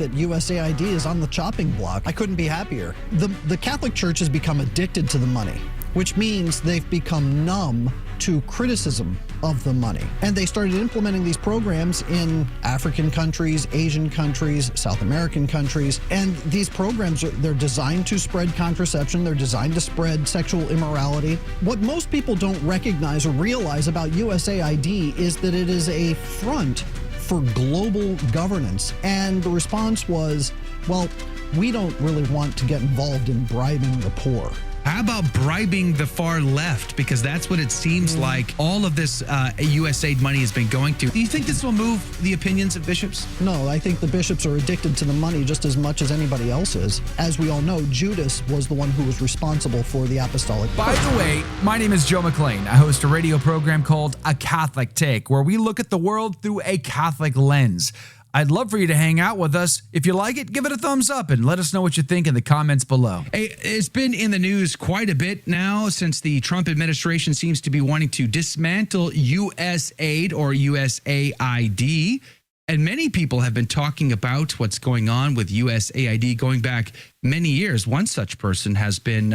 that USAID is on the chopping block. I couldn't be happier. The Catholic Church has become addicted to the money, which means they've become numb to criticism of the money. And they started implementing these programs in African countries, Asian countries, South American countries. And these programs, they're designed to spread contraception. They're designed to spread sexual immorality. What most people don't recognize or realize about USAID is that it is a front for global governance. And the response was, well, we don't really want to get involved in bribing the poor. How about bribing the far left? Because that's what it seems like all of this USAID money has been going to. Do you think this will move the opinions of bishops? No, I think the bishops are addicted to the money just as much as anybody else is. As we all know, Judas was the one who was responsible for the apostolic. By the way, my name is Joe McClane. I host a radio program called A Catholic Take, where we look at the world through a Catholic lens. I'd love for you to hang out with us. If you like it, give it a thumbs up and let us know what you think in the comments below. Hey, it's been in the news quite a bit now since the Trump administration seems to be wanting to dismantle USAID or USAID. And many people have been talking about what's going on with USAID going back many years. One such person has been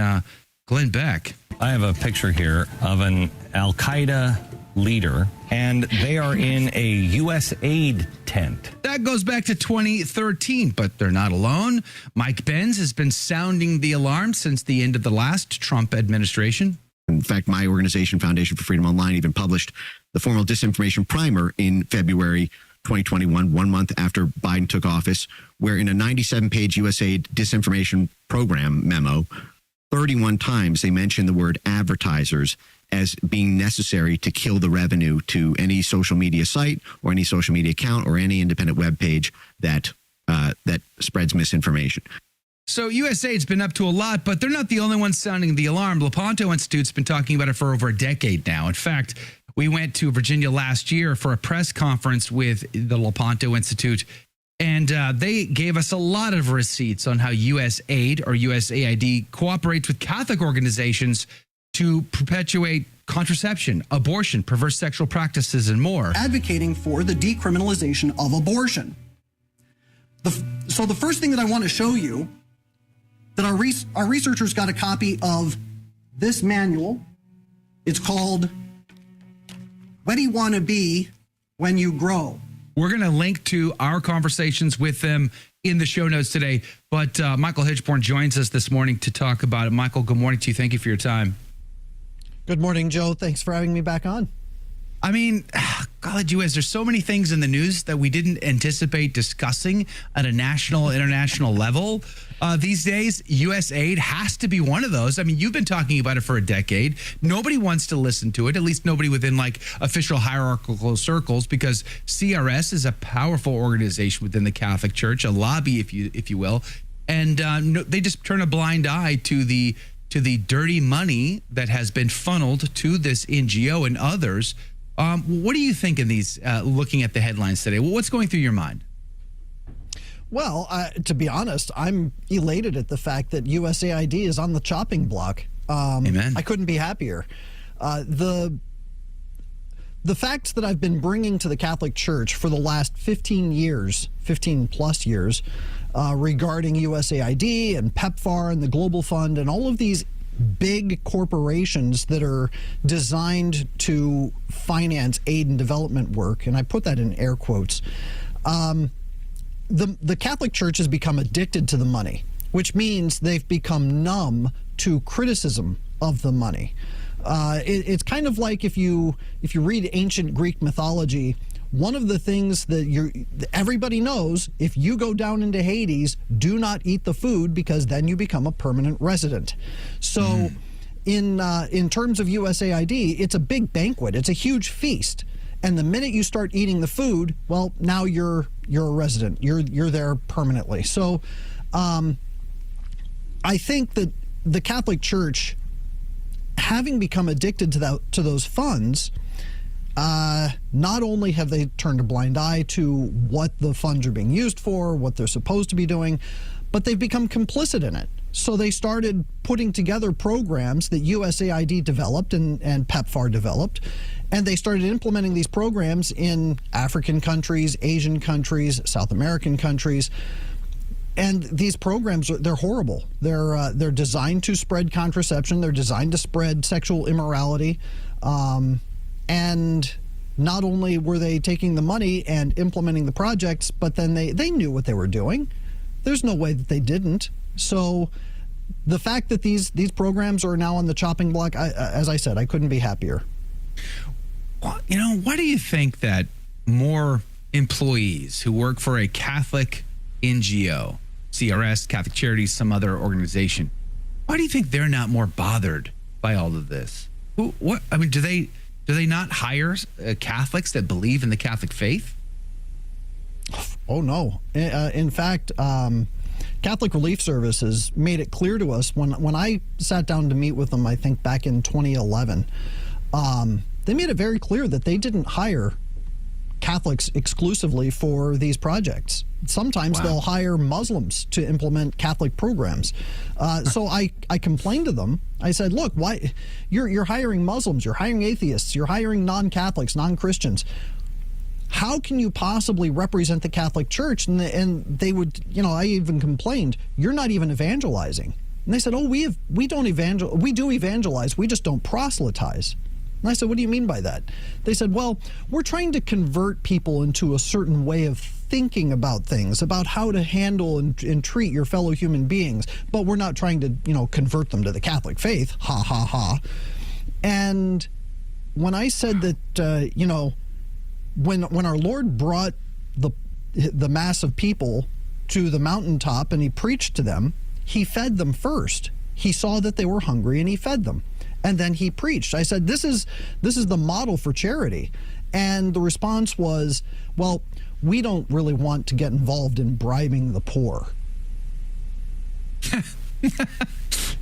Glenn Beck. I have a picture here of an Al-Qaeda leader, and they are in a USAID tent. That goes back to 2013, but they're not alone. Mike Benz has been sounding the alarm since the end of the last Trump administration. In fact, my organization, Foundation for Freedom Online, even published the formal disinformation primer in February 2021, 1 month after Biden took office, where in a 97-page USAID disinformation program memo, 31 times they mentioned the word advertisers as being necessary to kill the revenue to any social media site or any social media account or any independent web page that spreads misinformation. So USAID's been up to a lot, but they're not the only ones sounding the alarm. Lepanto Institute's been talking about it for over a decade now. In fact, we went to Virginia last year for a press conference with the Lepanto Institute, and they gave us a lot of receipts on how USAID or USAID cooperates with Catholic organizations to perpetuate contraception, abortion, perverse sexual practices, and more. Advocating for the decriminalization of abortion. So the first thing that I want to show you, that our researchers got a copy of this manual. It's called What Do You Want to Be When You Grow? We're going to link to our conversations with them in the show notes today. But Michael Hichborn joins us this morning to talk about it. Michael, good morning to you. Thank you for your time. Good morning, Joe. Thanks for having me back on. I mean, God, there's so many things in the news that we didn't anticipate discussing at a national, international level. These days, USAID has to be one of those. I mean, you've been talking about it for a decade. Nobody wants to listen to it, at least nobody within like official hierarchical circles, because CRS is a powerful organization within the Catholic Church, a lobby, if you will. And they just turn a blind eye to the dirty money that has been funneled to this NGO and others. What do you think in these, looking at the headlines today? What's going through your mind? Well, to be honest, I'm elated at the fact that USAID is on the chopping block. Amen. I couldn't be happier. The facts that I've been bringing to the Catholic Church for the last 15 plus years, regarding USAID and PEPFAR and the Global Fund and all of these big corporations that are designed to finance aid and development work, and I put that in air quotes, the Catholic Church has become addicted to the money, which means they've become numb to criticism of the money. It's kind of like if you read ancient Greek mythology, one of the things that everybody knows, if you go down into Hades, do not eat the food because then you become a permanent resident. So in terms of USAID, it's a big banquet. It's a huge feast. And the minute you start eating the food, well, now you're a resident. You're there permanently. So I think that the Catholic Church, having become addicted to those funds, not only have they turned a blind eye to what the funds are being used for, what they're supposed to be doing, but they've become complicit in it. So they started putting together programs that USAID developed and PEPFAR developed, and they started implementing these programs in African countries, Asian countries, South American countries. And these programs, they're horrible. They're designed to spread contraception. They're designed to spread sexual immorality. And not only were they taking the money and implementing the projects, but then they knew what they were doing. There's no way that they didn't. So the fact that these programs are now on the chopping block, as I said, I couldn't be happier. Well, why do you think that more employees who work for a Catholic NGO, CRS, Catholic Charities, some other organization, why do you think they're not more bothered by all of this? Do they not hire Catholics that believe in the Catholic faith? Oh, no. In fact, Catholic Relief Services made it clear to us when I sat down to meet with them, I think back in 2011, they made it very clear that they didn't hire Catholics exclusively for these projects. Sometimes they'll hire Muslims to implement Catholic programs. So I complained to them. I said, look, why you're hiring Muslims, you're hiring atheists, you're hiring non-Catholics, non-Christians. How can you possibly represent the Catholic Church? And they would, I even complained, you're not even evangelizing. And they said, oh, we do evangelize, we just don't proselytize. And I said, what do you mean by that? They said, well, we're trying to convert people into a certain way of thinking about things, about how to handle and treat your fellow human beings, but we're not trying to, convert them to the Catholic faith. Ha, ha, ha. And when I said that, when our Lord brought the mass of people to the mountaintop and he preached to them, he fed them first. He saw that they were hungry and he fed them. And then he preached. I said, this is the model for charity. And the response was, well, we don't really want to get involved in bribing the poor.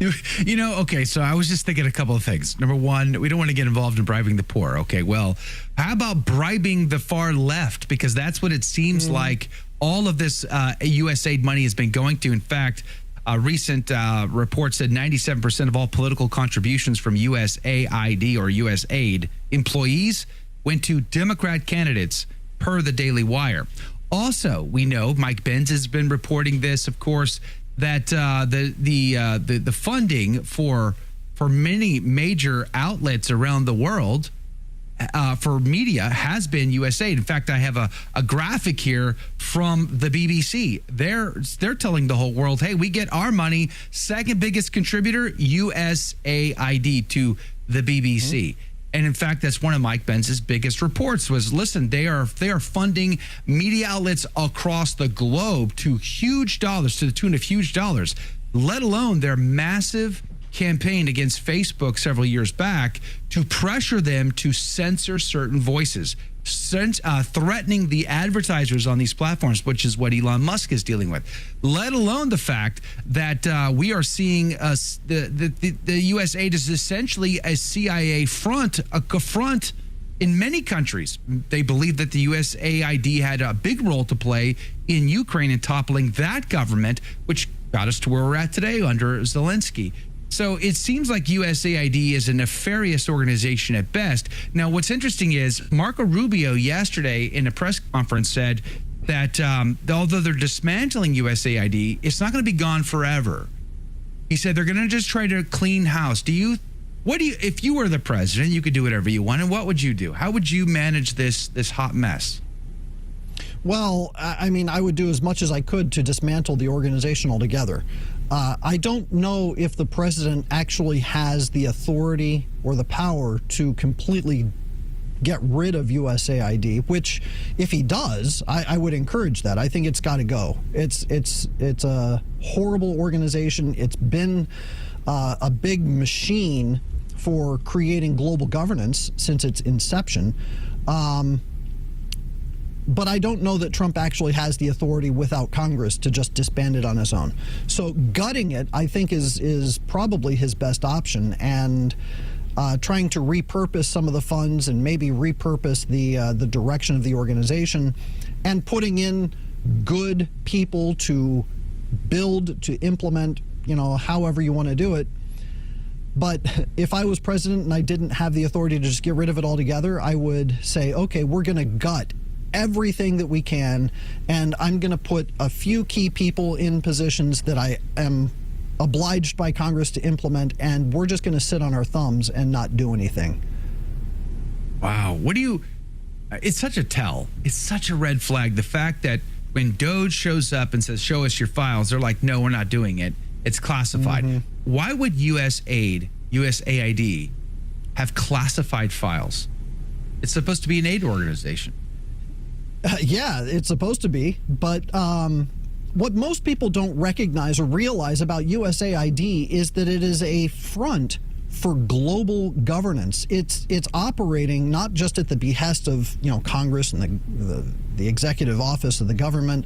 Okay, so I was just thinking a couple of things. Number one, we don't want to get involved in bribing the poor. Okay, well, how about bribing the far left? Because that's what it seems like all of this USAID money has been going to. In fact, a recent report said 97% of all political contributions from USAID or USAID employees went to Democrat candidates, per the Daily Wire. Also, we know Mike Benz has been reporting this, of course, that the funding for many major outlets around the world for media has been USAID. In fact, I have a graphic here from the BBC. They're telling the whole world, hey, we get our money, second biggest contributor, USAID, to the BBC. And in fact, that's one of Mike Benz's biggest reports was, listen, they are funding media outlets across the globe to huge dollars, to the tune of huge dollars, let alone their massive campaign against Facebook several years back to pressure them to censor certain voices, threatening the advertisers on these platforms, which is what Elon Musk is dealing with, let alone the fact that we are seeing the USAID is essentially a CIA front, a front in many countries. They believe that the USAID had a big role to play in Ukraine and toppling that government, which got us to where we're at today under Zelensky. So it seems like USAID is a nefarious organization at best. Now, what's interesting is Marco Rubio yesterday in a press conference said that although they're dismantling USAID, it's not going to be gone forever. He said they're going to just try to clean house. If you were the president, you could do whatever you wanted. What would you do? How would you manage this hot mess? Well, I mean, I would do as much as I could to dismantle the organization altogether. I don't know if the president actually has the authority or the power to completely get rid of USAID, which if he does, I would encourage that. I think it's got to go. It's a horrible organization. It's been a big machine for creating global governance since its inception. But I don't know that Trump actually has the authority without Congress to just disband it on his own. So gutting it, I think, is probably his best option, and trying to repurpose some of the funds and maybe repurpose the direction of the organization, and putting in good people to build, to implement, however you want to do it. But if I was president and I didn't have the authority to just get rid of it altogether, I would say, okay, we're going to gut everything that we can, and I'm going to put a few key people in positions that I am obliged by Congress to implement, and we're just going to sit on our thumbs and not do anything. Wow. It's such a tell. It's such a red flag. The fact that when DOGE shows up and says, show us your files, they're like, no, we're not doing it. It's classified. Mm-hmm. Why would USAID have classified files? It's supposed to be an aid organization. Yeah, it's supposed to be. But what most people don't recognize or realize about USAID is that it is a front for global governance. It's operating not just at the behest of Congress and the executive office of the government.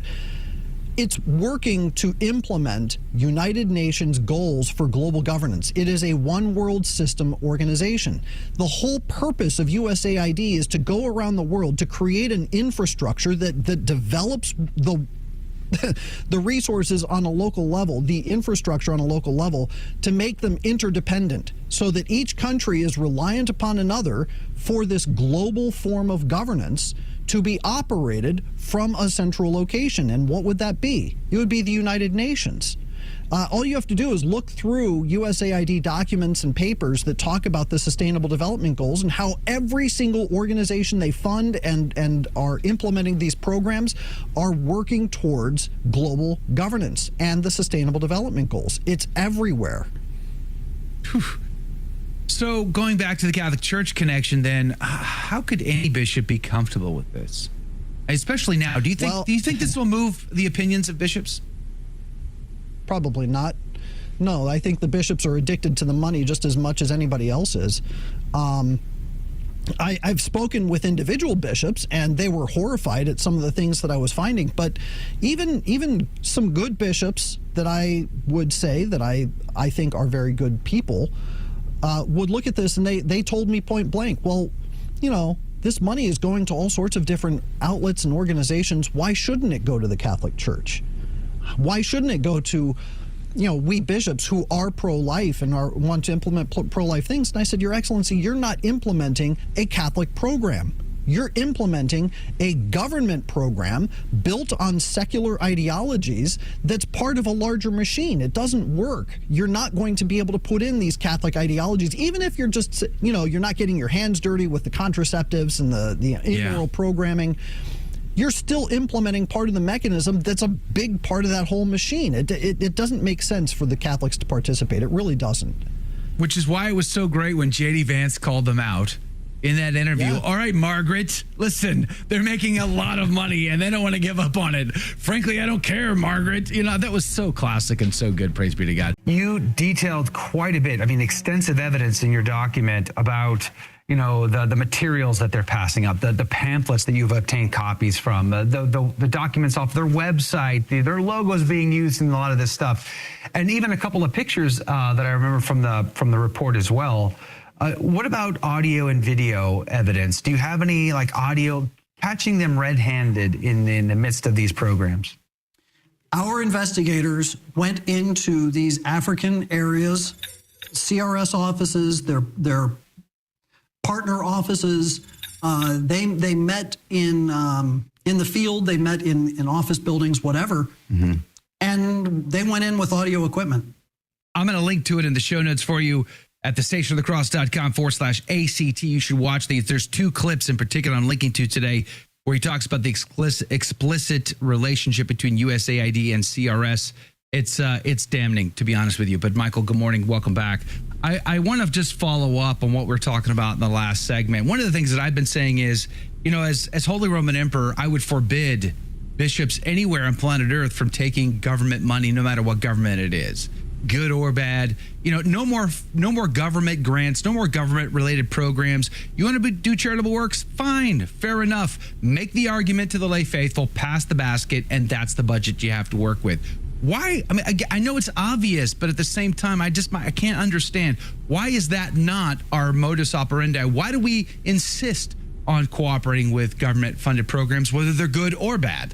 It's working to implement United Nations goals for global governance. It is a one world system organization. The whole purpose of USAID is to go around the world to create an infrastructure that develops the resources on a local level, the infrastructure on a local level, to make them interdependent so that each country is reliant upon another for this global form of governance to be operated from a central location. And what would that be? It would be the United Nations. All you have to do is look through USAID documents and papers that talk about the Sustainable Development Goals and how every single organization they fund and are implementing these programs are working towards global governance and the Sustainable Development Goals. It's everywhere. Whew. So going back to the Catholic Church connection, then, how could any bishop be comfortable with this? Especially now. Do you think this will move the opinions of bishops? Probably not. No, I think the bishops are addicted to the money just as much as anybody else is. I've spoken with individual bishops, and they were horrified at some of the things that I was finding. But even some good bishops that I would say that I think are very good people would look at this, and they told me point blank, well, this money is going to all sorts of different outlets and organizations. Why shouldn't it go to the Catholic Church? Why shouldn't it go to, we bishops who are pro-life and want to implement pro-life things? And I said, Your Excellency, you're not implementing a Catholic program. You're implementing a government program built on secular ideologies that's part of a larger machine. It doesn't work. You're not going to be able to put in these Catholic ideologies, even if you're just, you're not getting your hands dirty with the contraceptives and the immoral programming. You're still implementing part of the mechanism that's a big part of that whole machine. It doesn't make sense for the Catholics to participate. It really doesn't. Which is why it was so great when J.D. Vance called them out in that interview. Yeah. All right, Margaret, listen, they're making a lot of money and they don't want to give up on it. Frankly, I don't care, Margaret. That was so classic and so good. Praise be to God. You detailed quite a bit, extensive evidence in your document about the materials that they're passing up, the pamphlets that you've obtained copies from, the documents off their website, their logos being used in a lot of this stuff, and even a couple of pictures that I remember from the report as well. What about audio and video evidence? Do you have any audio catching them red-handed in the midst of these programs? Our investigators went into these African areas, CRS offices, their partner offices. They met in the field. They met in office buildings, whatever. Mm-hmm. And they went in with audio equipment. I'm going to link to it in the show notes for you at thestationofthecross.com/ACT. You should watch these. There's two clips in particular I'm linking to today where he talks about the explicit relationship between USAID and CRS. It's damning, to be honest with you. But Michael, good morning. Welcome back. I want to just follow up on what we're talking about in the last segment. One of the things that I've been saying is, as Holy Roman Emperor, I would forbid bishops anywhere on planet Earth from taking government money, no matter what government it is, good or bad. No more government grants, no more government related programs. You want to do charitable works? Fine, fair enough. Make the argument to the lay faithful, pass the basket, and that's the budget you have to work with. Why? I know it's obvious, but at the same time, I can't understand. Why is that not our modus operandi? Why do we insist on cooperating with government-funded programs, whether they're good or bad?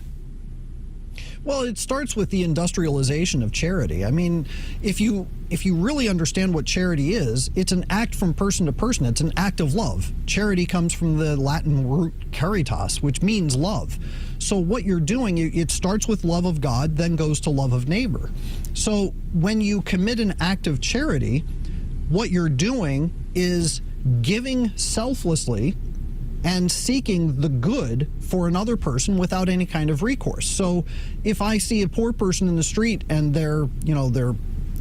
Well, it starts with the industrialization of charity. I mean, if you really understand what charity is, it's an act from person to person. It's an act of love. Charity comes from the Latin root caritas, which means love. So what you're doing, it starts with love of God, then goes to love of neighbor. So when you commit an act of charity, what you're doing is giving selflessly and seeking the good for another person without any kind of recourse. So if I see a poor person in the street and they're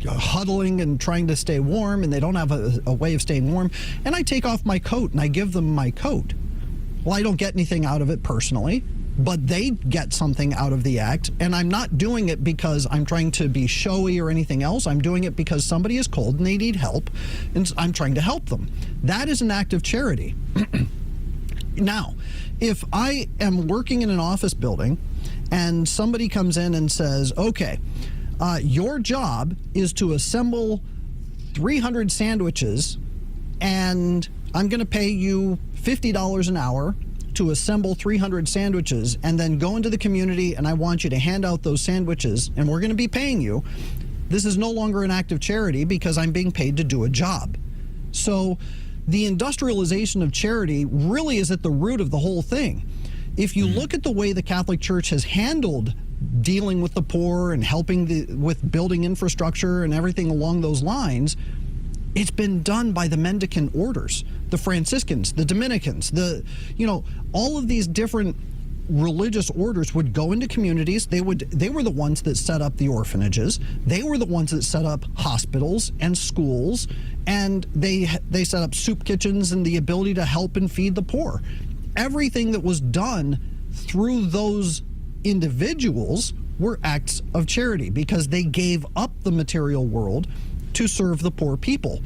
huddling and trying to stay warm and they don't have a way of staying warm, and I take off my coat and I give them my coat, well, I don't get anything out of it personally, but they get something out of the act, and I'm not doing it because I'm trying to be showy or anything else. I'm doing it because somebody is cold and they need help, and I'm trying to help them. That is an act of charity. Now, if I am working in an office building and somebody comes in and says, okay, your job is to assemble 300 sandwiches and I'm going to pay you $50 an hour to assemble 300 sandwiches and then go into the community and I want you to hand out those sandwiches and we're going to be paying you. This is no longer an act of charity because I'm being paid to do a job. So the industrialization of charity really is at the root of the whole thing. If you look at the way the Catholic Church has handled dealing with the poor and helping with building infrastructure and everything along those lines, it's been done by the mendicant orders, the Franciscans, the Dominicans, all of these different religious orders would go into communities. They were the ones that set up the orphanages. They were the ones that set up hospitals and schools, and they set up soup kitchens and the ability to help and feed the poor. Everything that was done through those individuals were acts of charity because they gave up the material world to serve the poor people.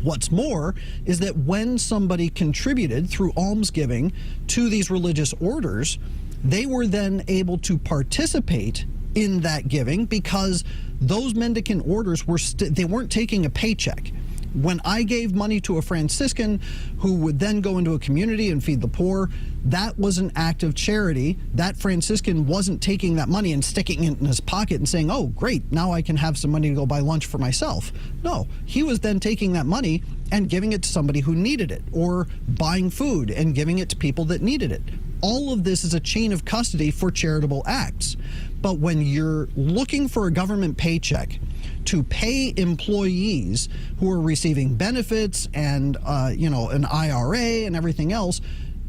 What's more is that when somebody contributed through almsgiving to these religious orders, they were then able to participate in that giving because those mendicant orders they weren't taking a paycheck. When I gave money to a Franciscan who would then go into a community and feed the poor, that was an act of charity. That Franciscan wasn't taking that money and sticking it in his pocket and saying, oh, great, now I can have some money to go buy lunch for myself. No, he was then taking that money and giving it to somebody who needed it, or buying food and giving it to people that needed it. All of this is a chain of custody for charitable acts. But when you're looking for a government paycheck to pay employees who are receiving benefits and an IRA and everything else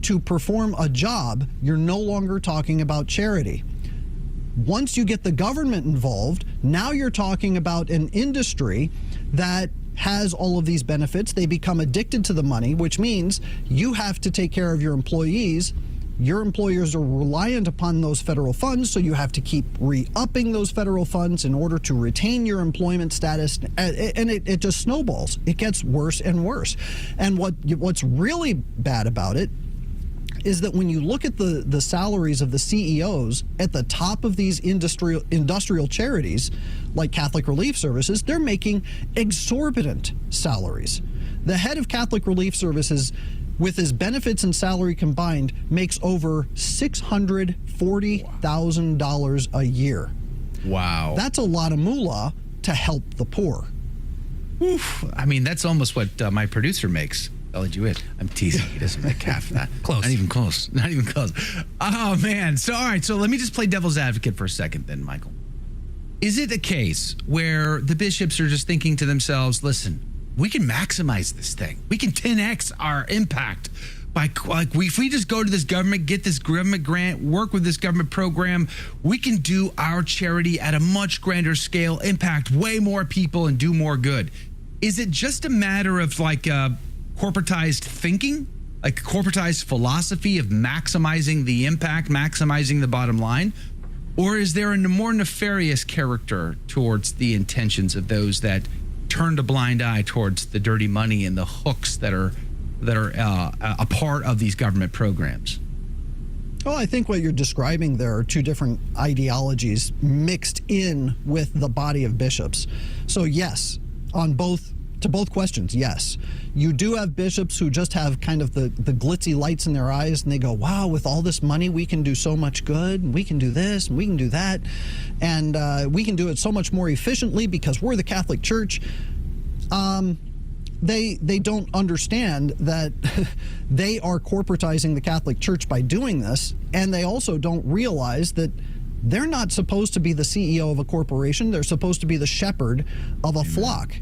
to perform a job, you're no longer talking about charity. Once you get the government involved, now you're talking about an industry that has all of these benefits. They become addicted to the money, which means you have to take care of your employees. Your employers are reliant upon those federal funds, so you have to keep re-upping those federal funds in order to retain your employment status, and it just snowballs. It gets worse and worse. And what's really bad about it is that when you look at the salaries of the CEOs at the top of these industrial charities, like Catholic Relief Services, they're making exorbitant salaries. The head of Catholic Relief Services, with his benefits and salary combined, makes over $640,000 a year. Wow. That's a lot of moolah to help the poor. Oof. I mean, that's almost what my producer makes. I'll let you in. I'm teasing. He doesn't make half that. Close. Not even close. Not even close. Oh, man. So, all right. So let me just play devil's advocate for a second then, Michael. Is it a case where the bishops are just thinking to themselves, listen, we can maximize this thing. We can 10x our impact by, if we just go to this government, get this government grant, work with this government program, we can do our charity at a much grander scale, impact way more people, and do more good. Is it just a matter of corporatized thinking, like corporatized philosophy of maximizing the impact, maximizing the bottom line? Or is there a more nefarious character towards the intentions of those that turned a blind eye towards the dirty money and the hooks that are a part of these government programs? Well, I think what you're describing there are two different ideologies mixed in with the body of bishops. So yes, on both To both questions, yes. You do have bishops who just have kind of the glitzy lights in their eyes, and they go, wow, with all this money, we can do so much good, and we can do this, and we can do that, and we can do it so much more efficiently because we're the Catholic Church. They don't understand that they are corporatizing the Catholic Church by doing this, and they also don't realize that they're not supposed to be the CEO of a corporation. They're supposed to be the shepherd of a flock.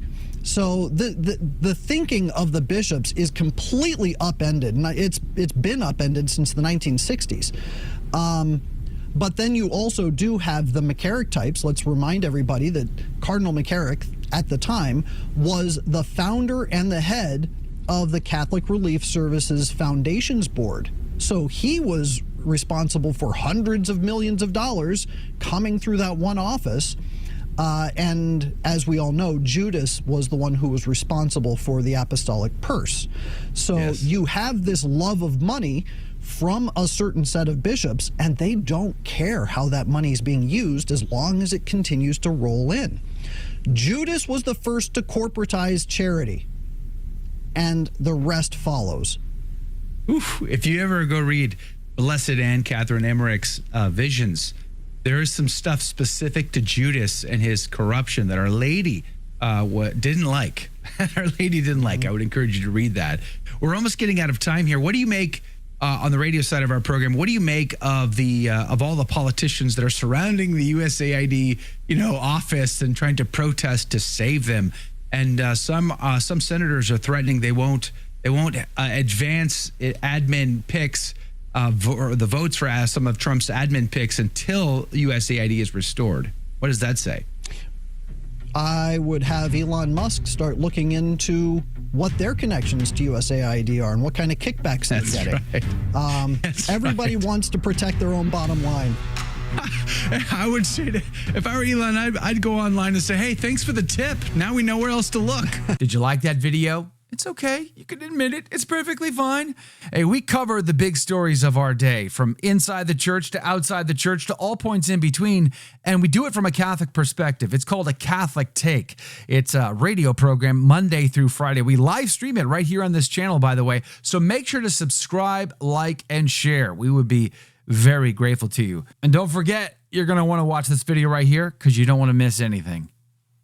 So the thinking of the bishops is completely upended, and it's been upended since the 1960s. But then you also do have the McCarrick types. Let's remind everybody that Cardinal McCarrick, at the time, was the founder and the head of the Catholic Relief Services Foundations Board. So he was responsible for hundreds of millions of dollars coming through that one office. And as we all know, Judas was the one who was responsible for the apostolic purse. So Yes. you have this love of money from a certain set of bishops, and they don't care how that money is being used as long as it continues to roll in. Judas was the first to corporatize charity, and the rest follows. Oof, if you ever go read Blessed Anne Catherine Emmerich's visions, there is some stuff specific to Judas and his corruption that Our Lady didn't like. Our Lady didn't like. I would encourage you to read that. We're almost getting out of time here. What do you make on the radio side of our program? What do you make of the of all the politicians that are surrounding the USAID, office and trying to protest to save them? And some senators are threatening they won't advance admin picks. Or the votes for some of Trump's admin picks until USAID is restored. What does that say? I would have Elon Musk start looking into what their connections to USAID are and what kind of kickbacks they're getting. Right. That's Everybody right. wants to protect their own bottom line. I would say that if I were Elon, I'd go online and say, hey, thanks for the tip. Now we know where else to look. Did you like that video? It's okay. You can admit it. It's perfectly fine. Hey, we cover the big stories of our day, from inside the church to outside the church to all points in between, and we do it from a Catholic perspective. It's called A Catholic Take. It's a radio program Monday through Friday. We live stream it right here on this channel, by the way, so make sure to subscribe, like, and share. We would be very grateful to you. And don't forget, you're going to want to watch this video right here because you don't want to miss anything.